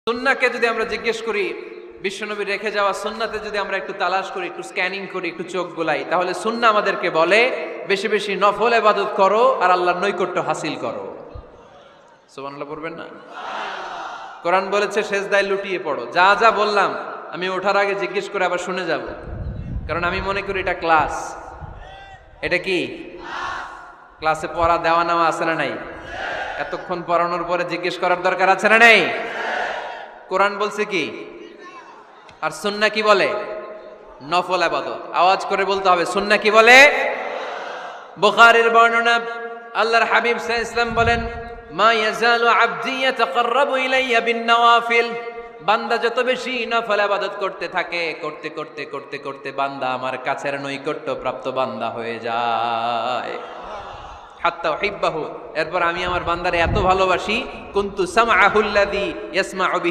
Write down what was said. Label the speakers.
Speaker 1: সুন্নাহকে যদি আমরা জিজ্ঞেস করি, বিশ্বনবী রেখে যাওয়া সুন্নাতে যদি আমরা একটু তালাশ করি, একটু স্ক্যানিং করি, একটু চোখ গোলাই, তাহলে সুন্নাহ আমাদেরকে বলে বেশি বেশি নফল ইবাদত করো আর আল্লাহর নৈকট্য হাসিল করো। সুবহানাল্লাহ পড়বেন না? কোরআন বলেছে সেজদায় লুটিয়ে পড়ো। যা যা বললাম আমি ওঠার আগে জিজ্ঞেস করে আবার শুনে যাব, কারণ আমি মনে করি এটা ক্লাস। এটা কি ক্লাসে পড়া দেওয়া নেওয়া আছে না নাই? এতক্ষণ পড়ানোর পরে জিজ্ঞেস করার দরকার আছে না নাই? কোরআন বলছে কি আর সুন্নাহ কি বলে? নফল ইবাদত। আওয়াজ করে বলতে হবে, সুন্নাহ কি বলে? বুখারীর বর্ণনা, আল্লাহর হাবিব সাল্লাল্লাহু আলাইহি ওয়াসাল্লাম বলেন, মা ইয়াজালু আবদি ইয়াতাকাররাবু ইলাইয়া বিন নওয়াফিল। বান্দা যত বেশি নফল ইবাদত করতে থাকে, করতে করতে করতে করতে বান্দা আমার কাছের নৈকট্য প্রাপ্ত বান্দা হয়ে যায়। হাত্তা উহিব্বাহু, এরপর আমি আমার বান্দারে এত ভালোবাসি, কুনতু সামআহুল্লাযী ইয়াসমাউ